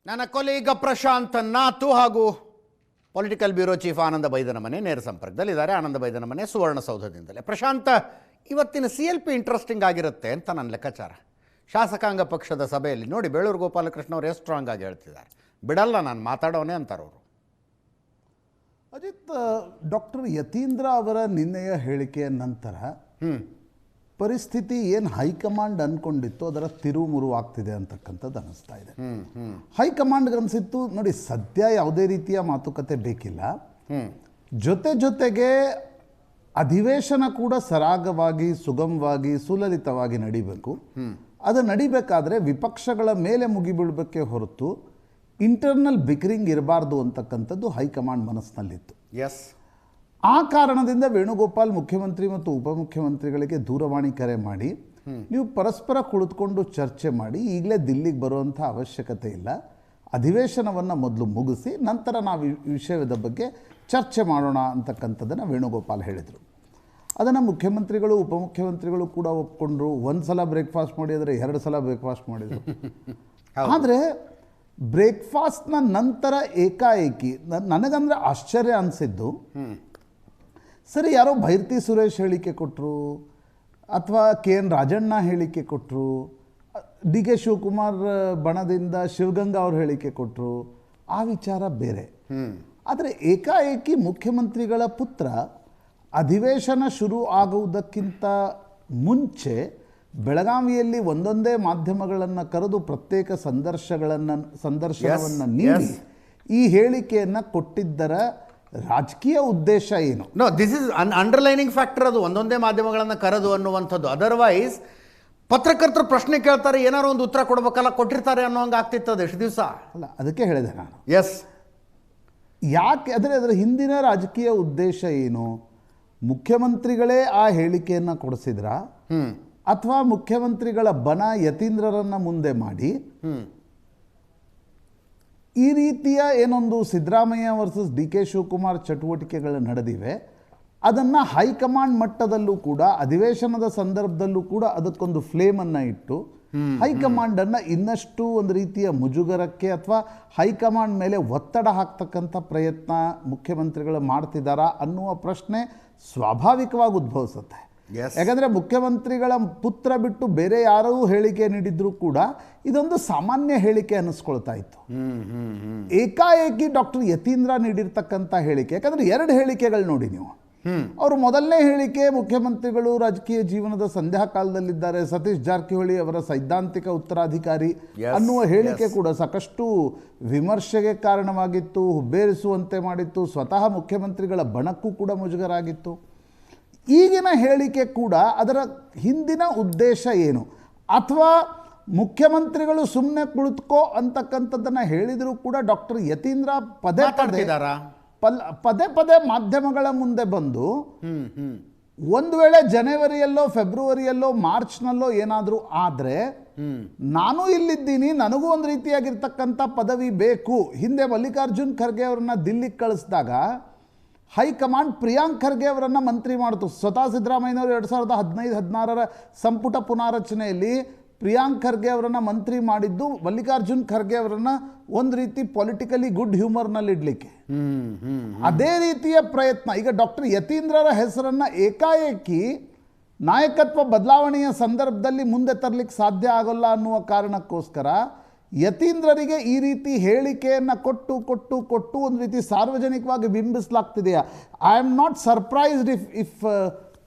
ನನ್ನ ಕೊಲೀಗ ಪ್ರಶಾಂತ್ ನಾತು ಹಾಗೂ political bureau chief ಆನಂದ ಬೈದನ ಮನೆ ನೇರ ಸಂಪರ್ಕದಲ್ಲಿದ್ದಾರೆ. ಆನಂದ ಬೈದನ ಮನೆ ಸುವರ್ಣಸೌಧದಿಂದಲೇ. ಪ್ರಶಾಂತ್, ಇವತ್ತಿನ CLP ಇಂಟ್ರೆಸ್ಟಿಂಗ್ ಆಗಿರುತ್ತೆ ಅಂತ ನನ್ನ ಲೆಕ್ಕಾಚಾರ. ಶಾಸಕಾಂಗ ಪಕ್ಷದ ಸಭೆಯಲ್ಲಿ ನೋಡಿ, ಬೇಳೂರು ಗೋಪಾಲಕೃಷ್ಣ ಅವರು ಎಷ್ಟು ಸ್ಟ್ರಾಂಗ್ ಆಗಿ ಹೇಳ್ತಿದ್ದಾರೆ. ಬಿಡಲ್ಲ, ನಾನು ಮಾತಾಡೋನೇ ಅಂತಾರವರು. ಅಜಿತ್, ಡಾಕ್ಟರ್ ಯತೀಂದ್ರ ಅವರ ನಿನ್ನೆಯ ಹೇಳಿಕೆಯ ನಂತರ ಪರಿಸ್ಥಿತಿ ಏನು ಹೈಕಮಾಂಡ್ ಅಂದ್ಕೊಂಡಿತ್ತು ಅದರ ತಿರುಮುರು ಆಗ್ತಿದೆ ಅಂತಕ್ಕಂಥದ್ದು ಅನ್ನಿಸ್ತಾ ಇದೆ. ಹೈಕಮಾಂಡ್ಗೆ ಅನಿಸಿತ್ತು, ನೋಡಿ ಸದ್ಯ ಯಾವುದೇ ರೀತಿಯ ಮಾತುಕತೆ ಬೇಕಿಲ್ಲ, ಜೊತೆಗೆ ಅಧಿವೇಶನ ಕೂಡ ಸರಾಗವಾಗಿ, ಸುಗಮವಾಗಿ, ಸುಲಲಿತವಾಗಿ ನಡಿಬೇಕು. ಅದು ನಡಿಬೇಕಾದ್ರೆ ವಿಪಕ್ಷಗಳ ಮೇಲೆ ಮುಗಿಬೀಳಬೇಕೇ ಹೊರತು ಇಂಟರ್ನಲ್ ಬಿಕರಿಂಗ್ ಇರಬಾರ್ದು ಅಂತಕ್ಕಂಥದ್ದು ಹೈಕಮಾಂಡ್ ಮನಸ್ಸಿನಲ್ಲಿತ್ತು. ಎಸ್, ಆ ಕಾರಣದಿಂದ ವೇಣುಗೋಪಾಲ್ ಮುಖ್ಯಮಂತ್ರಿ ಮತ್ತು ಉಪಮುಖ್ಯಮಂತ್ರಿಗಳಿಗೆ ದೂರವಾಣಿ ಕರೆ ಮಾಡಿ, ನೀವು ಪರಸ್ಪರ ಕುಳಿತುಕೊಂಡು ಚರ್ಚೆ ಮಾಡಿ, ಈಗಲೇ ದಿಲ್ಲಿಗೆ ಬರುವಂಥ ಅವಶ್ಯಕತೆ ಇಲ್ಲ, ಅಧಿವೇಶನವನ್ನು ಮೊದಲು ಮುಗಿಸಿ ನಂತರ ನಾವು ಈ ವಿಷಯದ ಬಗ್ಗೆ ಚರ್ಚೆ ಮಾಡೋಣ ಅಂತಕ್ಕಂಥದ್ದನ್ನು ವೇಣುಗೋಪಾಲ್ ಹೇಳಿದರು. ಅದನ್ನು ಮುಖ್ಯಮಂತ್ರಿಗಳು ಉಪಮುಖ್ಯಮಂತ್ರಿಗಳು ಕೂಡ ಒಪ್ಕೊಂಡ್ರು. ಒಂದು ಸಲ ಬ್ರೇಕ್ಫಾಸ್ಟ್ ಮಾಡಿದರೆ 2 ಸಲ ಬ್ರೇಕ್ಫಾಸ್ಟ್ ಮಾಡಿದರು. ಆದರೆ ಬ್ರೇಕ್ಫಾಸ್ಟ್ನ ನಂತರ ಏಕಾಏಕಿ ನನಗಂದರೆ ಆಶ್ಚರ್ಯ ಅನಿಸಿದ್ದು, ಸರಿ ಯಾರೋ ಭೈರತಿ ಸುರೇಶ್ ಹೇಳಿಕೆ ಕೊಟ್ಟರು, ಅಥವಾ KN ರಾಜಣ್ಣ ಹೇಳಿಕೆ ಕೊಟ್ಟರು, DK ಶಿವಕುಮಾರ್ ಬಣದಿಂದ ಶಿವಗಂಗಾ ಅವರು ಹೇಳಿಕೆ ಕೊಟ್ಟರು, ಆ ವಿಚಾರ ಬೇರೆ. ಆದರೆ ಏಕಾಏಕಿ ಮುಖ್ಯಮಂತ್ರಿಗಳ ಪುತ್ರ ಅಧಿವೇಶನ ಶುರು ಆಗುವುದಕ್ಕಿಂತ ಮುಂಚೆ ಬೆಳಗಾವಿಯಲ್ಲಿ ಒಂದೊಂದೇ ಮಾಧ್ಯಮಗಳನ್ನು ಕರೆದು ಪ್ರತ್ಯೇಕ ಸಂದರ್ಶನವನ್ನು ನೀಡಿ ಈ ಹೇಳಿಕೆಯನ್ನು ಕೊಟ್ಟಿದ್ದರ ರಾಜಕೀಯ ಉದ್ದೇಶ ಏನು? No, this is underlining factor. ಅದು ಒಂದೊಂದೇ ಮಾಧ್ಯಮಗಳನ್ನು ಕರೆದು ಅನ್ನುವಂಥದ್ದು. ಅದರ್ವೈಸ್ ಪತ್ರಕರ್ತರು ಪ್ರಶ್ನೆ ಕೇಳ್ತಾರೆ, ಏನಾರು ಒಂದು ಉತ್ತರ ಕೊಡ್ಬೇಕಲ್ಲ, ಕೊಟ್ಟಿರ್ತಾರೆ ಅನ್ನೋ ಹಂಗೆ ಆಗ್ತಿತ್ತು ಎಷ್ಟು ದಿವಸ. ಅಲ್ಲ, ಅದಕ್ಕೆ ಹೇಳಿದೆ ನಾನು. ಎಸ್, ಯಾಕೆ ಅಂದರೆ ಅದರ ಹಿಂದಿನ ರಾಜಕೀಯ ಉದ್ದೇಶ ಏನು? ಮುಖ್ಯಮಂತ್ರಿಗಳೇ ಆ ಹೇಳಿಕೆಯನ್ನು ಕೊಡಿಸಿದ್ರ, ಅಥವಾ ಮುಖ್ಯಮಂತ್ರಿಗಳ ಬನ ಯತೀಂದ್ರರನ್ನ ಮುಂದೆ ಮಾಡಿ ಈ ರೀತಿಯ ಏನೊಂದು ಸಿದ್ದರಾಮಯ್ಯ ವರ್ಸಸ್ DK ಶಿವಕುಮಾರ್ ಚಟುವಟಿಕೆಗಳು ನಡೆದಿವೆ, ಅದನ್ನು ಹೈಕಮಾಂಡ್ ಮಟ್ಟದಲ್ಲೂ ಕೂಡ ಅಧಿವೇಶನದ ಸಂದರ್ಭದಲ್ಲೂ ಕೂಡ ಅದಕ್ಕೊಂದು ಫ್ಲೇಮನ್ನು ಇಟ್ಟು ಹೈಕಮಾಂಡನ್ನು ಇನ್ನಷ್ಟು ಒಂದು ರೀತಿಯ ಮುಜುಗರಕ್ಕೆ ಅಥವಾ ಹೈಕಮಾಂಡ್ ಮೇಲೆ ಒತ್ತಡ ಹಾಕ್ತಕ್ಕಂಥ ಪ್ರಯತ್ನ ಮುಖ್ಯಮಂತ್ರಿಗಳು ಮಾಡ್ತಿದ್ದಾರಾ ಅನ್ನುವ ಪ್ರಶ್ನೆ ಸ್ವಾಭಾವಿಕವಾಗಿ ಉದ್ಭವಿಸುತ್ತೆ. ಯಾಕಂದರೆ ಮುಖ್ಯಮಂತ್ರಿಗಳ ಪುತ್ರ ಬಿಟ್ಟು ಬೇರೆ ಯಾರೂ ಹೇಳಿಕೆ ನೀಡಿದ್ರೂ ಕೂಡ ಇದೊಂದು ಸಾಮಾನ್ಯ ಹೇಳಿಕೆ ಅನ್ನಿಸ್ಕೊಳ್ತಾ ಇತ್ತು. ಏಕಾಏಕಿ ಡಾಕ್ಟರ್ ಯತೀಂದ್ರ ನೀಡಿರ್ತಕ್ಕಂಥ ಹೇಳಿಕೆ, ಯಾಕಂದರೆ 2 ಹೇಳಿಕೆಗಳು ನೋಡಿ ನೀವು. ಅವರು ಮೊದಲನೇ ಹೇಳಿಕೆ, ಮುಖ್ಯಮಂತ್ರಿಗಳು ರಾಜಕೀಯ ಜೀವನದ ಸಂಧ್ಯಾಕಾಲದಲ್ಲಿದ್ದಾರೆ, ಸತೀಶ್ ಜಾರಕಿಹೊಳಿ ಅವರ ಸೈದ್ಧಾಂತಿಕ ಉತ್ತರಾಧಿಕಾರಿ ಅನ್ನುವ ಹೇಳಿಕೆ ಕೂಡ ಸಾಕಷ್ಟು ವಿಮರ್ಶೆಗೆ ಕಾರಣವಾಗಿತ್ತು, ಹುಬ್ಬೇರಿಸುವಂತೆ ಮಾಡಿತ್ತು, ಸ್ವತಃ ಮುಖ್ಯಮಂತ್ರಿಗಳ ಬಣಕ್ಕೂ ಕೂಡ ಮುಜುಗರ ಆಗಿತ್ತು. ಈಗಿನ ಹೇಳಿಕೆ ಕೂಡ ಅದರ ಹಿಂದಿನ ಉದ್ದೇಶ ಏನು? ಅಥವಾ ಮುಖ್ಯಮಂತ್ರಿಗಳು ಸುಮ್ಮನೆ ಕುಳಿತುಕೋ ಅಂತಕ್ಕಂಥದ್ದನ್ನು ಹೇಳಿದರೂ ಕೂಡ ಡಾಕ್ಟರ್ ಯತೀಂದ್ರ ಪದೇ ಪದೇ ಮಾಧ್ಯಮಗಳ ಮುಂದೆ ಬಂದು ಒಂದು ವೇಳೆ ಜನವರಿಯಲ್ಲೋ ಫೆಬ್ರವರಿಯಲ್ಲೋ ಮಾರ್ಚ್ನಲ್ಲೋ ಏನಾದರೂ ಆದರೆ ನಾನು ಇಲ್ಲಿದ್ದೀನಿ, ನನಗೂ ಒಂದು ರೀತಿಯಾಗಿರ್ತಕ್ಕಂಥ ಪದವಿ ಬೇಕು. ಹಿಂದೆ ಮಲ್ಲಿಕಾರ್ಜುನ್ ಖರ್ಗೆ ಅವರನ್ನ ದಿಲ್ಲಿಗೆ ಕಳಿಸಿದಾಗ ಹೈಕಮಾಂಡ್ ಪ್ರಿಯಾಂಕ್ ಖರ್ಗೆ ಅವರನ್ನು ಮಂತ್ರಿ ಮಾಡಿತು. ಸ್ವತಃ ಸಿದ್ದರಾಮಯ್ಯನವರು 2015-16 ಸಂಪುಟ ಪುನಾರಚನೆಯಲ್ಲಿ ಪ್ರಿಯಾಂಕ್ ಖರ್ಗೆ ಅವರನ್ನು ಮಂತ್ರಿ ಮಾಡಿದ್ದು ಮಲ್ಲಿಕಾರ್ಜುನ್ ಖರ್ಗೆ ಅವರನ್ನು ಒಂದು ರೀತಿ ಪೊಲಿಟಿಕಲಿ ಗುಡ್ ಹ್ಯೂಮರ್ನಲ್ಲಿ ಇಡಲಿಕ್ಕೆ. ಅದೇ ರೀತಿಯ ಪ್ರಯತ್ನ ಈಗ ಡಾಕ್ಟರ್ ಯತೀಂದ್ರರ ಹೆಸರನ್ನು ಏಕಾಏಕಿ ನಾಯಕತ್ವ ಬದಲಾವಣೆಯ ಸಂದರ್ಭದಲ್ಲಿ ಮುಂದೆ ತರಲಿಕ್ಕೆ ಸಾಧ್ಯ ಆಗೋಲ್ಲ ಅನ್ನುವ ಕಾರಣಕ್ಕೋಸ್ಕರ ಯತೀಂದ್ರರಿಗೆ ಈ ರೀತಿ ಹೇಳಿಕೆಯನ್ನು ಕೊಟ್ಟು ಒಂದು ರೀತಿ ಸಾರ್ವಜನಿಕವಾಗಿ ಬಿಂಬಿಸಲಾಗ್ತಿದೆಯಾ? I am not surprised if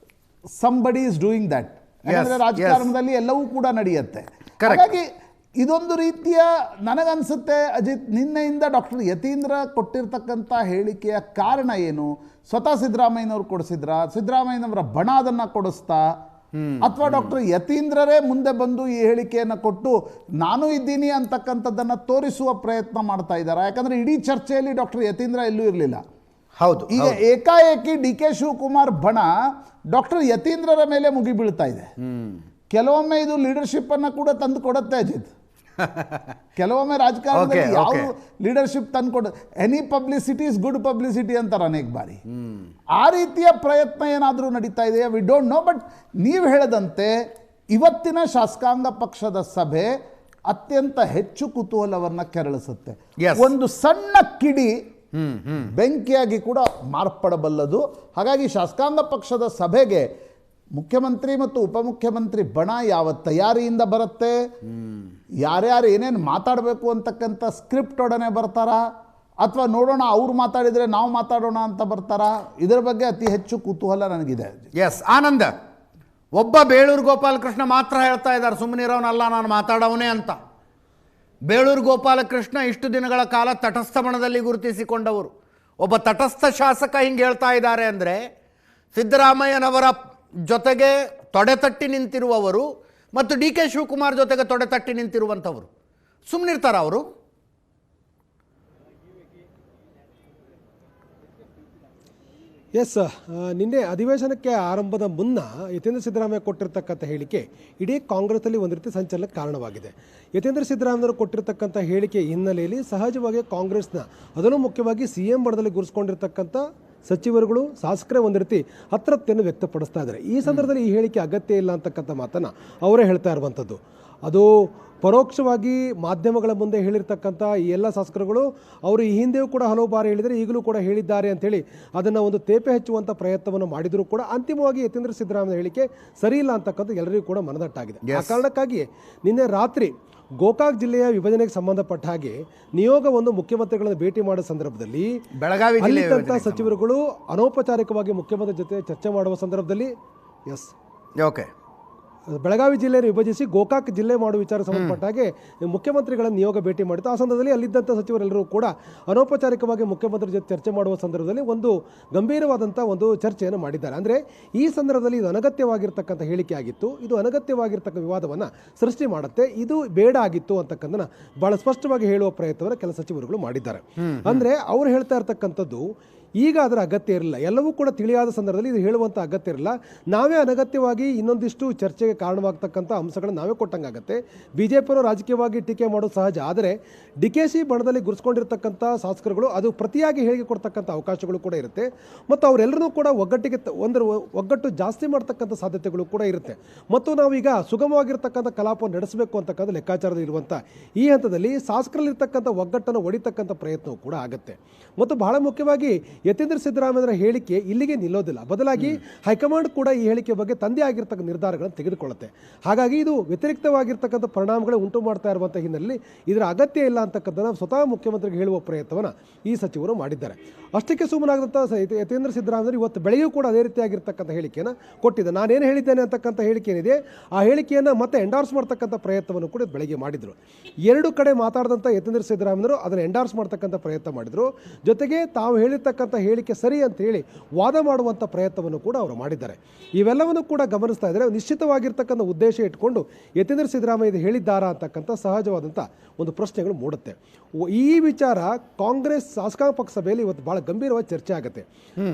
somebody is doing that. ಯಾಕಂದರೆ ರಾಜಕಾರಣದಲ್ಲಿ ಎಲ್ಲವೂ ಕೂಡ ನಡೆಯುತ್ತೆ. ಹಾಗಾಗಿ ಇದೊಂದು ರೀತಿಯ ನನಗನ್ಸುತ್ತೆ ಅಜಿತ್, ನಿನ್ನೆಯಿಂದ ಡಾಕ್ಟರ್ ಯತೀಂದ್ರ ಕೊಟ್ಟಿರ್ತಕ್ಕಂಥ ಹೇಳಿಕೆಯ ಕಾರಣ ಏನು? ಸ್ವತಃ ಸಿದ್ದರಾಮಯ್ಯನವರು ಕೊಡಿಸಿದ್ರ, ಸಿದ್ದರಾಮಯ್ಯನವರ ಬಣ ಅದನ್ನು ಕೊಡಿಸ್ತಾ, ಅಥವಾ ಡಾಕ್ಟರ್ ಯತೀಂದ್ರರೇ ಮುಂದೆ ಬಂದು ಈ ಹೇಳಿಕೆಯನ್ನು ಕೊಟ್ಟು ನಾನು ಇದ್ದೀನಿ ಅಂತಕ್ಕಂಥದ್ದನ್ನು ತೋರಿಸುವ ಪ್ರಯತ್ನ ಮಾಡ್ತಾ ಇದ್ದಾರೆ? ಯಾಕಂದರೆ ಇಡೀ ಚರ್ಚೆಯಲ್ಲಿ ಡಾಕ್ಟರ್ ಯತೀಂದ್ರ ಎಲ್ಲೂ ಇರಲಿಲ್ಲ. ಹೌದು. ಈಗ ಏಕಾಏಕಿ DK ಶಿವಕುಮಾರ್ ಬಣ ಡಾಕ್ಟರ್ ಯತೀಂದ್ರರ ಮೇಲೆ ಮುಗಿ ಬೀಳ್ತಾ ಇದೆ. ಕೆಲವೊಮ್ಮೆ ಇದು ಲೀಡರ್ಶಿಪ್ ಅನ್ನು ಕೂಡ ತಂದು ಕೊಡುತ್ತೆ ಅಜಿತ್. ಕೆಲವೊಮ್ಮೆ ರಾಜಕಾರಣದಲ್ಲಿ ಯಾವ ಲೀಡರ್ಶಿಪ್ ತಂದುಕೊಡ, any publicity is good publicity ಅಂತಾರೆ ಅನೇಕ ಬಾರಿ. ಆ ರೀತಿಯ ಪ್ರಯತ್ನ ಏನಾದರೂ ನಡೀತಾ ಇದೆಯಾ? We don't know. ಬಟ್ ನೀವು ಹೇಳದಂತೆ ಇವತ್ತಿನ ಶಾಸಕಾಂಗ ಪಕ್ಷದ ಸಭೆ ಅತ್ಯಂತ ಹೆಚ್ಚು ಕುತೂಹಲವನ್ನು ಕೆರಳಿಸುತ್ತೆ. Yes. ಒಂದು ಸಣ್ಣ ಕಿಡಿ ಬೆಂಕಿಯಾಗಿ ಕೂಡ ಮಾರ್ಪಡಬಲ್ಲದು. ಹಾಗಾಗಿ ಶಾಸಕಾಂಗ ಪಕ್ಷದ ಸಭೆಗೆ ಮುಖ್ಯಮಂತ್ರಿ ಮತ್ತು ಉಪಮುಖ್ಯಮಂತ್ರಿ ಬಣ ಯಾವ ತಯಾರಿಯಿಂದ ಬರುತ್ತೆ, ಯಾರ್ಯಾರು ಏನೇನು ಮಾತಾಡಬೇಕು ಅಂತಕ್ಕಂಥ ಸ್ಕ್ರಿಪ್ಟ್ ಒಡನೆ ಬರ್ತಾರಾ, ಅಥವಾ ನೋಡೋಣ ಅವ್ರು ಮಾತಾಡಿದರೆ ನಾವು ಮಾತಾಡೋಣ ಅಂತ ಬರ್ತಾರಾ, ಇದರ ಬಗ್ಗೆ ಅತಿ ಹೆಚ್ಚು ಕುತೂಹಲ ನನಗಿದೆ. ಎಸ್ ಆನಂದ್, ಒಬ್ಬ ಬೇಳೂರು ಗೋಪಾಲಕೃಷ್ಣ ಮಾತ್ರ ಹೇಳ್ತಾ ಇದ್ದಾರೆ ಸುಮ್ಮನಿರೋನಲ್ಲ ನಾನು ಮಾತಾಡೋನೇ ಅಂತ. ಬೇಳೂರು ಗೋಪಾಲಕೃಷ್ಣ ಇಷ್ಟು ದಿನಗಳ ಕಾಲ ತಟಸ್ಥ ಬಣದಲ್ಲಿ ಗುರುತಿಸಿಕೊಂಡವರು. ಒಬ್ಬ ತಟಸ್ಥ ಶಾಸಕ ಹಿಂಗೆ ಹೇಳ್ತಾ ಇದ್ದಾರೆ ಅಂದರೆ ಸಿದ್ದರಾಮಯ್ಯನವರ ಜೊತೆಗೆ ತೊಡೆತಟ್ಟಿ ನಿಂತಿರುವವರು ಮತ್ತು ಡಿ ಕೆ ಶಿವಕುಮಾರ್ ಜೊತೆಗೆ ತೊಡೆತಟ್ಟಿ ನಿಂತಿರುವಂಥವರು ಸುಮ್ಮನಿರ್ತಾರ ಅವರು? ಎಸ್, ನಿನ್ನೆ ಅಧಿವೇಶನಕ್ಕೆ ಆರಂಭದ ಮುನ್ನ ಯತೀಂದ್ರ ಸಿದ್ದರಾಮಯ್ಯ ಕೊಟ್ಟಿರ್ತಕ್ಕಂಥ ಹೇಳಿಕೆ ಇಡೀ ಕಾಂಗ್ರೆಸ್ಸಲ್ಲಿ ಒಂದು ರೀತಿ ಸಂಚಲನಕ್ಕೆ ಕಾರಣವಾಗಿದೆ. ಯತೀಂದ್ರ ಸಿದ್ದರಾಮಯ್ಯವರು ಕೊಟ್ಟಿರ್ತಕ್ಕಂಥ ಹೇಳಿಕೆ ಹಿನ್ನೆಲೆಯಲ್ಲಿ ಸಹಜವಾಗಿ ಕಾಂಗ್ರೆಸ್ನ, ಅದರಲ್ಲೂ ಮುಖ್ಯವಾಗಿ CM ಬಣದಲ್ಲಿ ಗುರುಸ್ಕೊಂಡಿರ್ತಕ್ಕಂಥ ಸಚಿವರುಗಳು, ಶಾಸಕರೇ ಒಂದು ರೀತಿ ಅತೃಪ್ತಿಯನ್ನು ವ್ಯಕ್ತಪಡಿಸ್ತಾ ಇದ್ದಾರೆ. ಈ ಸಂದರ್ಭದಲ್ಲಿ ಈ ಹೇಳಿಕೆ ಅಗತ್ಯ ಇಲ್ಲ ಅಂತಕ್ಕಂಥ ಮಾತನ್ನು ಅವರೇ ಹೇಳ್ತಾ ಇರುವಂಥದ್ದು. ಅದು ಪರೋಕ್ಷವಾಗಿ ಮಾಧ್ಯಮಗಳ ಮುಂದೆ ಹೇಳಿರ್ತಕ್ಕಂಥ ಈ ಎಲ್ಲ ಶಾಸಕರುಗಳು ಅವರು ಈ ಹಿಂದೆಯೂ ಕೂಡ ಹಲವು ಬಾರಿ ಹೇಳಿದರೆ ಈಗಲೂ ಕೂಡ ಹೇಳಿದ್ದಾರೆ ಅಂಥೇಳಿ ಅದನ್ನು ಒಂದು ತೇಪೆ ಹಚ್ಚುವಂಥ ಪ್ರಯತ್ನವನ್ನು ಮಾಡಿದರೂ ಕೂಡ ಅಂತಿಮವಾಗಿ ಯತೀಂದ್ರ ಸಿದ್ದರಾಮಯ್ಯ ಹೇಳಿಕೆ ಸರಿ ಇಲ್ಲ ಅಂತಕ್ಕಂಥ ಎಲ್ಲರಿಗೂ ಕೂಡ ಮನದಟ್ಟಾಗಿದೆ. ಆ ಕಾರಣಕ್ಕಾಗಿಯೇ ನಿನ್ನೆ ರಾತ್ರಿ ಗೋಕಾಕ್ ಜಿಲ್ಲೆಯ ವಿಭಜನೆಗೆ ಸಂಬಂಧಪಟ್ಟ ಹಾಗೆ ನಿಯೋಗ ಒಂದು ಮುಖ್ಯಮಂತ್ರಿಗಳನ್ನು ಭೇಟಿ ಮಾಡೋ ಸಂದರ್ಭದಲ್ಲಿ ಬೆಳಗಾವಿ ಅಲ್ಲಿದ್ದಂಥ ಸಚಿವರುಗಳು ಅನೌಪಚಾರಿಕವಾಗಿ ಮುಖ್ಯಮಂತ್ರಿ ಜೊತೆ ಚರ್ಚೆ ಮಾಡುವ ಸಂದರ್ಭದಲ್ಲಿ ಓಕೆ ಬೆಳಗಾವಿ ಜಿಲ್ಲೆಯನ್ನು ವಿಭಜಿಸಿ ಗೋಕಾಕ್ ಜಿಲ್ಲೆ ಮಾಡುವ ವಿಚಾರ ಸಂಬಂಧಪಟ್ಟ ಹಾಗೆ ಮುಖ್ಯಮಂತ್ರಿಗಳ ನಿಯೋಗ ಭೇಟಿ ಮಾಡಿತ್ತು. ಆ ಸಂದರ್ಭದಲ್ಲಿ ಅಲ್ಲಿದ್ದಂಥ ಸಚಿವರೆಲ್ಲರೂ ಕೂಡ ಅನೌಪಚಾರಿಕವಾಗಿ ಮುಖ್ಯಮಂತ್ರಿ ಜೊತೆ ಚರ್ಚೆ ಮಾಡುವ ಸಂದರ್ಭದಲ್ಲಿ ಒಂದು ಗಂಭೀರವಾದಂಥ ಒಂದು ಚರ್ಚೆಯನ್ನು ಮಾಡಿದ್ದಾರೆ. ಅಂದರೆ ಈ ಸಂದರ್ಭದಲ್ಲಿ ಇದು ಅನಗತ್ಯವಾಗಿರ್ತಕ್ಕಂಥ ಹೇಳಿಕೆ ಆಗಿತ್ತು, ಇದು ಅನಗತ್ಯವಾಗಿರ್ತಕ್ಕಂಥ ವಿವಾದವನ್ನು ಸೃಷ್ಟಿ ಮಾಡುತ್ತೆ, ಇದು ಬೇಡ ಆಗಿತ್ತು ಅಂತಕ್ಕಂಥನ್ನ ಬಹಳ ಸ್ಪಷ್ಟವಾಗಿ ಹೇಳುವ ಪ್ರಯತ್ನವನ್ನು ಕೆಲ ಸಚಿವರುಗಳು ಮಾಡಿದ್ದಾರೆ. ಅಂದರೆ ಅವ್ರು ಹೇಳ್ತಾ ಇರ್ತಕ್ಕಂಥದ್ದು ಈಗ ಅದರ ಅಗತ್ಯ ಇರಲಿಲ್ಲ, ಎಲ್ಲವೂ ಕೂಡ ತಿಳಿಯಾದ ಸಂದರ್ಭದಲ್ಲಿ ಇದು ಹೇಳುವಂಥ ಅಗತ್ಯ ಇರಲಿಲ್ಲ, ನಾವೇ ಅನಗತ್ಯವಾಗಿ ಇನ್ನೊಂದಿಷ್ಟು ಚರ್ಚೆಗೆ ಕಾರಣವಾಗ್ತಕ್ಕಂಥ ಅಂಶಗಳನ್ನು ನಾವೇ ಕೊಟ್ಟಂಗಾಗತ್ತೆ. ಬಿಜೆಪಿಯವರು ರಾಜಕೀಯವಾಗಿ ಟೀಕೆ ಮಾಡೋದು ಸಹಜ, ಆದರೆ DKC ಬಣದಲ್ಲಿ ಗುರುಸ್ಕೊಂಡಿರ್ತಕ್ಕಂಥ ಶಾಸಕರುಗಳು ಅದು ಪ್ರತಿಯಾಗಿ ಹೇಳಿಕೆ ಕೊಡ್ತಕ್ಕಂಥ ಅವಕಾಶಗಳು ಕೂಡ ಇರುತ್ತೆ ಮತ್ತು ಅವರೆಲ್ಲರೂ ಕೂಡ ಒಗ್ಗಟ್ಟು ಜಾಸ್ತಿ ಮಾಡ್ತಕ್ಕಂಥ ಸಾಧ್ಯತೆಗಳು ಕೂಡ ಇರುತ್ತೆ. ಮತ್ತು ನಾವೀಗ ಸುಗಮವಾಗಿರ್ತಕ್ಕಂಥ ಕಲಾಪವನ್ನು ನಡೆಸಬೇಕು ಅಂತಕ್ಕಂಥ ಲೆಕ್ಕಾಚಾರದಲ್ಲಿ ಇರುವಂಥ ಈ ಹಂತದಲ್ಲಿ ಶಾಸಕರಲ್ಲಿರ್ತಕ್ಕಂಥ ಒಗ್ಗಟ್ಟನ್ನು ಒಡಿತಕ್ಕಂಥ ಪ್ರಯತ್ನವೂ ಕೂಡ ಆಗುತ್ತೆ. ಮತ್ತು ಬಹಳ ಮುಖ್ಯವಾಗಿ ಯತೀಂದ್ರ ಸಿದ್ದರಾಮಯ್ಯರ ಹೇಳಿಕೆ ಇಲ್ಲಿಗೆ ನಿಲ್ಲೋದಿಲ್ಲ, ಬದಲಾಗಿ ಹೈಕಮಾಂಡ್ ಕೂಡ ಈ ಹೇಳಿಕೆ ಬಗ್ಗೆ ತಂದೆ ಆಗಿರ್ತಕ್ಕಂಥ ನಿರ್ಧಾರಗಳನ್ನು ತೆಗೆದುಕೊಳ್ಳುತ್ತೆ. ಹಾಗಾಗಿ ಇದು ವ್ಯತಿರಿಕ್ತವಾಗಿರ್ತಕ್ಕಂಥ ಪರಿಣಾಮಗಳು ಉಂಟು ಮಾಡ್ತಾ ಇರುವಂಥ ಹಿನ್ನೆಲೆಯಲ್ಲಿ ಇದರ ಅಗತ್ಯ ಇಲ್ಲ ಅಂತಕ್ಕಂಥದ್ದು ಸ್ವತಃ ಮುಖ್ಯಮಂತ್ರಿಗೆ ಹೇಳುವ ಪ್ರಯತ್ನವನ್ನು ಈ ಸಚಿವರು ಮಾಡಿದ್ದಾರೆ. ಅಷ್ಟಕ್ಕೆ ಸುಮ್ಮನಾಗದಂಥ ಯತೀಂದ್ರ ಸಿದ್ದರಾಮಯ್ಯ ಇವತ್ತು ಬೆಳೆಯೂ ಕೂಡ ಅದೇ ರೀತಿಯಾಗಿರ್ತಕ್ಕಂಥ ಹೇಳಿಕೆಯನ್ನು ಕೊಟ್ಟಿದ್ದೆ. ನಾನೇನು ಹೇಳಿದ್ದೇನೆ ಅಂತಕ್ಕಂಥ ಹೇಳಿಕೆ ಏನಿದೆ ಆ ಹೇಳಿಕೆಯನ್ನು ಮತ್ತೆ ಎಂಡಾರ್ಸ್ ಮಾಡ್ತಕ್ಕಂಥ ಪ್ರಯತ್ನವನ್ನು ಕೂಡ ಬೆಳಗ್ಗೆ ಮಾಡಿದರು. ಎರಡು ಕಡೆ ಮಾತಾಡಿದಂಥ ಯತೀಂದ್ರ ಸಿದ್ದರಾಮಯ್ಯರು ಅದನ್ನು ಎಂಡಾರ್ಸ್ ಮಾಡ್ತಕ್ಕಂಥ ಪ್ರಯತ್ನ ಮಾಡಿದರು. ಜೊತೆಗೆ ತಾವು ಹೇಳಿರ್ತಕ್ಕಂಥ ಹೇಳಿಕೆ ಸರಿ ಅಂತ ಹೇಳಿ ವಾದ ಮಾಡುವಂಥ ಪ್ರಯತ್ನವನ್ನು ಕೂಡ ಅವರು ಮಾಡಿದ್ದಾರೆ. ಇವೆಲ್ಲವನ್ನು ಕೂಡ ಗಮನಿಸ್ತಾ ಇದ್ದಾರೆ. ನಿಶ್ಚಿತವಾಗಿರ್ತಕ್ಕಂಥ ಉದ್ದೇಶ ಇಟ್ಕೊಂಡು ಯತೀಂದ್ರ ಸಿದ್ದರಾಮಯ್ಯ ಇದು ಹೇಳಿದ್ದಾರಾ ಅಂತಕ್ಕಂಥ ಸಹಜವಾದಂಥ ಒಂದು ಪ್ರಶ್ನೆಗಳು ಮೂಡುತ್ತೆ. ಈ ವಿಚಾರ ಕಾಂಗ್ರೆಸ್ ಶಾಸಕಾಂಗ ಪಕ್ಷ ಸಭೆಯಲ್ಲಿ ಇವತ್ತು ಬಹಳ ಗಂಭೀರವಾಗಿ ಚರ್ಚೆ ಆಗುತ್ತೆ.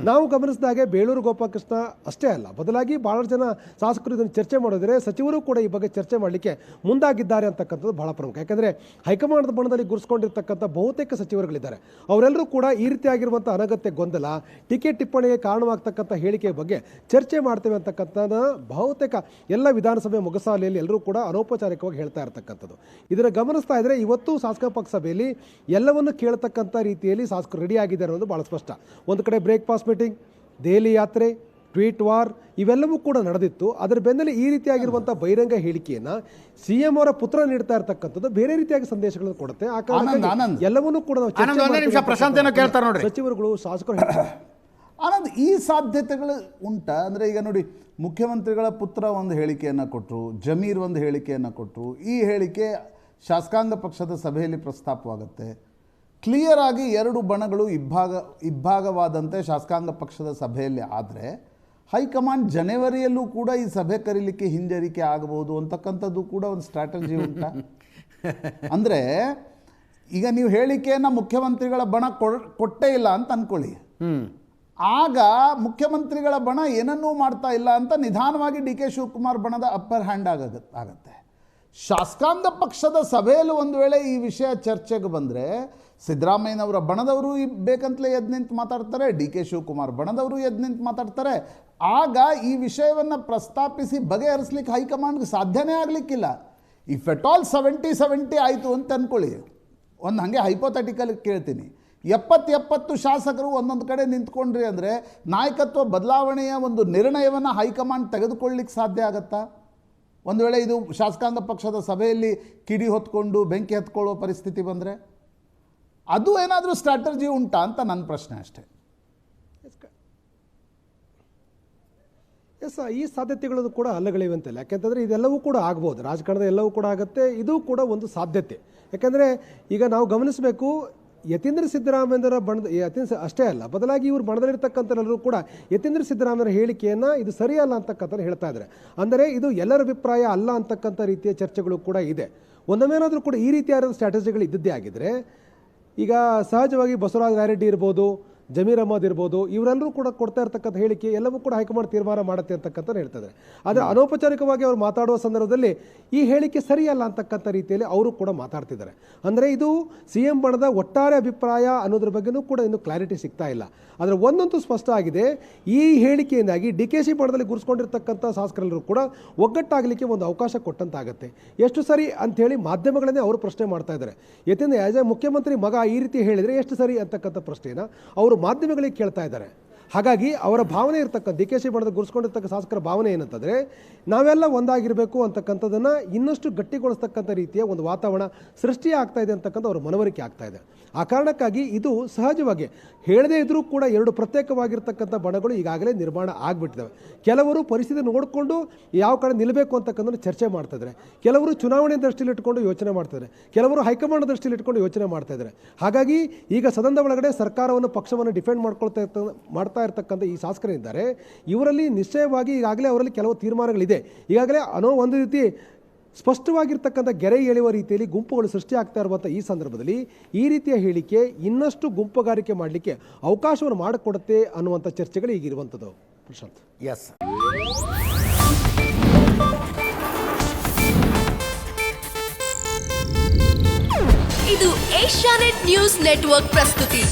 ನಾವು ಗಮನಿಸಿದಾಗೆ ಬೇಳೂರು ಗೋಪಾಲಕೃಷ್ಣ ಅಷ್ಟೇ ಅಲ್ಲ, ಬದಲಾಗಿ ಬಹಳಷ್ಟು ಜನ ಶಾಸಕರು ಇದನ್ನು ಚರ್ಚೆ ಮಾಡಿದರೆ ಸಚಿವರು ಕೂಡ ಈ ಬಗ್ಗೆ ಚರ್ಚೆ ಮಾಡಲಿಕ್ಕೆ ಮುಂದಾಗಿದ್ದಾರೆ ಅಂತಕ್ಕಂಥದ್ದು ಬಹಳ ಪ್ರಮುಖ. ಯಾಕಂದರೆ ಹೈಕಮಾಂಡ್ ಬಣದಲ್ಲಿ ಗುರುಸ್ಕೊಂಡಿರ್ತಕ್ಕಂಥ ಬಹುತೇಕ ಸಚಿವರುಗಳಿದ್ದಾರೆ, ಅವರೆಲ್ಲರೂ ಕೂಡ ಈ ರೀತಿಯಾಗಿರುವಂಥ ಅನಗತ್ಯ ಗೊಂದಲ, ಟೀಕೆ ಟಿಪ್ಪಣಿಗೆ ಕಾರಣವಾಗ್ತಕ್ಕಂಥ ಹೇಳಿಕೆಯ ಬಗ್ಗೆ ಚರ್ಚೆ ಮಾಡ್ತೇವೆ ಅಂತಕ್ಕಂಥದ್ದು ಬಹುತೇಕ ಎಲ್ಲ ವಿಧಾನಸಭೆ ಮುಗಸಾಲೆಯಲ್ಲಿ ಎಲ್ಲರೂ ಕೂಡ ಅನೌಪಚಾರಿಕವಾಗಿ ಹೇಳ್ತಾ ಇರ್ತಕ್ಕಂಥದ್ದು. ಇದನ್ನು ಗಮನಿಸ್ತಾ ಇದ್ದರೆ ಇವತ್ತು ಶಾಸಕಾಂಗ ಪಕ್ಷ ಸಭೆಯಲ್ಲಿ ಎಲ್ಲವನ್ನು ಕೇಳತಕ್ಕಂಥ ರೀತಿಯಲ್ಲಿ ಶಾಸಕರು ರೆಡಿ ಆಗಿದ್ದಾರೆ ಅನ್ನೋದು ಭಾಳ ಸ್ಪಷ್ಟ. ಒಂದು ಕಡೆ ಬ್ರೇಕ್ಫಾಸ್ಟ್ ಮೀಟಿಂಗ್, ದೆಹಲಿ ಯಾತ್ರೆ, ಟ್ವೀಟ್ ವಾರ್ ಇವೆಲ್ಲವೂ ಕೂಡ ನಡೆದಿತ್ತು. ಅದರ ಬೆನ್ನಲ್ಲೇ ಈ ರೀತಿಯಾಗಿರುವಂಥ ಬಹಿರಂಗ ಹೇಳಿಕೆಯನ್ನು CM ಅವರ ಪುತ್ರ ನೀಡ್ತಾ ಇರ್ತಕ್ಕಂಥದ್ದು ಬೇರೆ ರೀತಿಯಾಗಿ ಸಂದೇಶಗಳನ್ನು ಕೊಡುತ್ತೆ. ಆ ಕಾರಣ ಎಲ್ಲವನ್ನೂ ಕೂಡ ನಾವು ಸಚಿವರುಗಳು ಶಾಸಕರು ಆನಂದ್, ಈ ಸಾಧ್ಯತೆಗಳು ಉಂಟಾ? ಅಂದರೆ ಈಗ ನೋಡಿ, ಮುಖ್ಯಮಂತ್ರಿಗಳ ಪುತ್ರ ಒಂದು ಹೇಳಿಕೆಯನ್ನು ಕೊಟ್ಟರು, ಜಮೀರ್ ಒಂದು ಹೇಳಿಕೆಯನ್ನು ಕೊಟ್ಟರು, ಈ ಹೇಳಿಕೆ ಶಾಸಕಾಂಗ ಪಕ್ಷದ ಸಭೆಯಲ್ಲಿ ಪ್ರಸ್ತಾಪವಾಗುತ್ತೆ. ಕ್ಲಿಯರ್ ಆಗಿ ಎರಡು ಬಣಗಳು ಇಬ್ಬಾಗವಾದಂತೆ ಶಾಸಕಾಂಗ ಪಕ್ಷದ ಸಭೆಯಲ್ಲಿ ಆದರೆ ಹೈಕಮಾಂಡ್ ಜನವರಿಯಲ್ಲೂ ಕೂಡ ಈ ಸಭೆ ಕರೀಲಿಕ್ಕೆ ಹಿಂಜರಿಕೆ ಆಗಬಹುದು ಅಂತಕ್ಕಂಥದ್ದು ಕೂಡ ಒಂದು ಸ್ಟ್ರಾಟಜಿ ಉಂಟಾ? ಅಂದರೆ ಈಗ ನೀವು ಹೇಳಿಕೆಯನ್ನು ಮುಖ್ಯಮಂತ್ರಿಗಳ ಬಣ ಕೊಟ್ಟೇ ಇಲ್ಲ ಅಂತ ಅಂದ್ಕೊಳ್ಳಿ, ಆಗ ಮುಖ್ಯಮಂತ್ರಿಗಳ ಬಣ ಏನನ್ನೂ ಮಾಡ್ತಾ ಇಲ್ಲ ಅಂತ ನಿಧಾನವಾಗಿ DK ಶಿವಕುಮಾರ್ ಬಣದ ಅಪ್ಪರ್ ಹ್ಯಾಂಡ್ ಆಗತ್ತೆ. ಶಾಸಕಾಂಗ ಪಕ್ಷದ ಸಭೆಯಲ್ಲಿ ಒಂದು ವೇಳೆ ಈ ವಿಷಯ ಚರ್ಚೆಗೆ ಬಂದರೆ ಸಿದ್ದರಾಮಯ್ಯನವರ ಬಣದವರು ಬೇಕಂತಲೇ ಎದ್ದು ನಿಂತು ಮಾತಾಡ್ತಾರೆ, DK ಶಿವಕುಮಾರ್ ಬಣದವರು ಎದ್ದು ನಿಂತು ಮಾತಾಡ್ತಾರೆ. ಆಗ ಈ ವಿಷಯವನ್ನು ಪ್ರಸ್ತಾಪಿಸಿ ಬಗೆಹರಿಸಲಿಕ್ಕೆ ಹೈಕಮಾಂಡ್ಗೆ ಸಾಧ್ಯನೇ ಆಗಲಿಕ್ಕಿಲ್ಲ. ಇಫ್ ಎಟ್ ಆಲ್ 70 ಆಯಿತು ಅಂತ ಅಂದ್ಕೊಳ್ಳಿ, ಒಂದು ಹಾಗೆ ಹೈಪೋಥೆಟಿಕಲ್ ಕೇಳ್ತೀನಿ, 70 ಶಾಸಕರು ಒಂದೊಂದು ಕಡೆ ನಿಂತ್ಕೊಂಡ್ರಿ ಅಂದರೆ ನಾಯಕತ್ವ ಬದಲಾವಣೆಯ ಒಂದು ನಿರ್ಣಯವನ್ನು ಹೈಕಮಾಂಡ್ ತೆಗೆದುಕೊಳ್ಳಿಕ್ಕೆ ಸಾಧ್ಯ ಆಗತ್ತಾ? ಒಂದು ವೇಳೆ ಇದು ಶಾಸಕಾಂಗ ಪಕ್ಷದ ಸಭೆಯಲ್ಲಿ ಕಿಡಿ ಹೊತ್ಕೊಂಡು ಬೆಂಕಿ ಹತ್ಕೊಳ್ಳೋ ಪರಿಸ್ಥಿತಿ ಬಂದರೆ ಅದು ಏನಾದರೂ ಸ್ಟ್ರಾಟಜಿ ಉಂಟಾ ಅಂತ ನನ್ನ ಪ್ರಶ್ನೆ ಅಷ್ಟೇ. ಎಸ್, ಈ ಸಾಧ್ಯತೆಗಳು ಕೂಡ ಅಲ್ಲಗಳಿವಂತಿಲ್ಲ. ಯಾಕೆಂತಂದರೆ ಇದೆಲ್ಲವೂ ಕೂಡ ಆಗ್ಬೋದು, ರಾಜಕಾರಣದ ಎಲ್ಲವೂ ಕೂಡ ಆಗುತ್ತೆ, ಇದು ಕೂಡ ಒಂದು ಸಾಧ್ಯತೆ. ಯಾಕೆಂದರೆ ಈಗ ನಾವು ಗಮನಿಸಬೇಕು, ಯತೀಂದ್ರ ಸಿದ್ದರಾಮಯ್ಯರ ಅಷ್ಟೇ ಅಲ್ಲ, ಬದಲಾಗಿ ಇವರು ಬಣದಲ್ಲಿರ್ತಕ್ಕಂಥಲ್ಲರೂ ಕೂಡ ಯತೀಂದ್ರ ಸಿದ್ದರಾಮಯ್ಯರ ಹೇಳಿಕೆಯನ್ನು ಇದು ಸರಿಯಲ್ಲ ಅಂತಕ್ಕಂಥ ಹೇಳ್ತಾ ಇದ್ದಾರೆ. ಅಂದರೆ ಇದು ಎಲ್ಲರ ಅಭಿಪ್ರಾಯ ಅಲ್ಲ ಅಂತಕ್ಕಂಥ ರೀತಿಯ ಚರ್ಚೆಗಳು ಕೂಡ ಇದೆ. ಒಂದೊಮ್ಮೇನಾದರೂ ಕೂಡ ಈ ರೀತಿಯಾದ ಸ್ಟ್ರಾಟಜಿಗಳು ಇದ್ದಿದ್ದೇ ಆಗಿದ್ದರೆ, ಈಗ ಸಹಜವಾಗಿ ಬಸವರಾಜ ರಾಯರೆಡ್ಡಿ ಇರ್ಬೋದು, ಜಮೀರ್ ಅಹಮದ್ ಇರ್ಬೋದು, ಇವರೆಲ್ಲರೂ ಕೂಡ ಕೊಡ್ತಾ ಇರ್ತಕ್ಕಂಥ ಹೇಳಿಕೆ ಎಲ್ಲವೂ ಕೂಡ ಹೈಕಮಾಂಡ್ ತೀರ್ಮಾನ ಮಾಡುತ್ತೆ ಅಂತಕ್ಕಂಥ ಹೇಳ್ತಾರೆ. ಆದರೆ ಅನೌಪಚಾರಿಕವಾಗಿ ಅವರು ಮಾತಾಡುವ ಸಂದರ್ಭದಲ್ಲಿ ಈ ಹೇಳಿಕೆ ಸರಿಯಲ್ಲ ಅಂತಕ್ಕಂಥ ರೀತಿಯಲ್ಲಿ ಅವರು ಕೂಡ ಮಾತಾಡ್ತಿದ್ದಾರೆ. ಅಂದರೆ ಇದು CM ಬಣದ ಒಟ್ಟಾರೆ ಅಭಿಪ್ರಾಯ ಅನ್ನೋದ್ರ ಬಗ್ಗೆನೂ ಕೂಡ ಇನ್ನೂ ಕ್ಲಾರಿಟಿ ಸಿಗ್ತಾ ಇಲ್ಲ. ಆದರೆ ಒಂದಂತೂ ಸ್ಪಷ್ಟ ಆಗಿದೆ, ಈ ಹೇಳಿಕೆಯಿಂದಾಗಿ DKC ಬಣದಲ್ಲಿ ಗುರುಸ್ಕೊಂಡಿರ್ತಕ್ಕಂಥ ಶಾಸಕರೆಲ್ಲರೂ ಕೂಡ ಒಗ್ಗಟ್ಟಾಗಲಿಕ್ಕೆ ಒಂದು ಅವಕಾಶ ಕೊಟ್ಟಂತಾಗುತ್ತೆ. ಎಷ್ಟು ಸರಿ ಅಂಥೇಳಿ ಮಾಧ್ಯಮಗಳನ್ನೇ ಅವರು ಪ್ರಶ್ನೆ ಮಾಡ್ತಾ ಇದ್ದಾರೆ. ಯಾಕೆಂದರೆ ಆ್ಯಸ್ ಎ ಮುಖ್ಯಮಂತ್ರಿ ಮಗ ಈ ರೀತಿ ಹೇಳಿದರೆ ಎಷ್ಟು ಸರಿ ಅಂತಕ್ಕಂಥ ಪ್ರಶ್ನೆಯನ್ನು ಅವರು ಮಾಧ್ಯಮಗಳಿಗೆ ಕೇಳ್ತಾ ಇದ್ದಾರೆ. ಹಾಗಾಗಿ ಅವರ ಭಾವನೆ ಇರ್ತಕ್ಕಂಥ DKC ಬಣದ ಗುರುಸ್ಕೊಂಡಿರ್ತಕ್ಕ ಶಾಸಕರ ಭಾವನೆ ಏನಂತಂದರೆ, ನಾವೆಲ್ಲ ಒಂದಾಗಿರಬೇಕು ಅಂತಕ್ಕಂಥದ್ದನ್ನು ಇನ್ನಷ್ಟು ಗಟ್ಟಿಗೊಳಿಸ್ತಕ್ಕಂಥ ರೀತಿಯ ಒಂದು ವಾತಾವರಣ ಸೃಷ್ಟಿ ಆಗ್ತಾ ಇದೆ ಅಂತಕ್ಕಂಥ ಅವರ ಮನವರಿಕೆ ಆಗ್ತಾ ಇದೆ. ಆ ಕಾರಣಕ್ಕಾಗಿ ಇದು ಸಹಜವಾಗಿ ಹೇಳದೇ ಇದ್ರೂ ಕೂಡ ಎರಡು ಪ್ರತ್ಯೇಕವಾಗಿರ್ತಕ್ಕಂಥ ಬಣಗಳು ಈಗಾಗಲೇ ನಿರ್ಮಾಣ ಆಗಿಬಿಟ್ಟಿದ್ದಾವೆ. ಕೆಲವರು ಪರಿಸ್ಥಿತಿ ನೋಡಿಕೊಂಡು ಯಾವ ಕಡೆ ನಿಲ್ಲಬೇಕು ಅಂತಕ್ಕಂಥ ಚರ್ಚೆ ಮಾಡ್ತಾ ಇದ್ದಾರೆ, ಕೆಲವರು ಚುನಾವಣೆ ದೃಷ್ಟಿಯಲ್ಲಿ ಇಟ್ಕೊಂಡು ಯೋಚನೆ ಮಾಡ್ತಾರೆ, ಕೆಲವರು ಹೈಕಮಾಂಡ್ ದೃಷ್ಟಿಯಲ್ಲಿ ಇಟ್ಕೊಂಡು ಯೋಚನೆ ಮಾಡ್ತಾ ಇದ್ದಾರೆ. ಹಾಗಾಗಿ ಈಗ ಸದನದ ಒಳಗಡೆ ಸರ್ಕಾರವನ್ನು ಪಕ್ಷವನ್ನು ಡಿಫೆಂಡ್ ಮಾಡ್ತಾ ಇರ್ತಕ್ಕಂಥ ಈ ಶಾಸಕರಿದ್ದಾರೆ, ಇವರಲ್ಲಿ ನಿಶ್ಚಯವಾಗಿ ಈಗಾಗಲೇ ಅವರಲ್ಲಿ ಕೆಲವು ತೀರ್ಮಾನಗಳಿದೆ. ಈಗಾಗಲೇ ಒಂದು ರೀತಿ ಸ್ಪಷ್ಟವಾಗಿರ್ತಕ್ಕಂಥ ಗೆರೆ ಎಳೆಯುವ ರೀತಿಯಲ್ಲಿ ಗುಂಪುಗಳು ಸೃಷ್ಟಿ ಆಗ್ತಾ ಇರುವಂಥ ಈ ಸಂದರ್ಭದಲ್ಲಿ ಈ ರೀತಿಯ ಹೇಳಿಕೆ ಇನ್ನಷ್ಟು ಗುಂಪುಗಾರಿಕೆ ಮಾಡಲಿಕ್ಕೆ ಅವಕಾಶವನ್ನು ಮಾಡಿಕೊಡುತ್ತೆ ಅನ್ನುವಂಥ ಚರ್ಚೆಗಳು ಈಗಿರುವಂಥದ್ದು. ಪ್ರಶಾಂತ್. ಎಸ್. ಇದು ಏಷ್ಯಾನೆಟ್ ನ್ಯೂಸ್ ನೆಟ್ವರ್ಕ್ ಪ್ರಸ್ತುತಿ.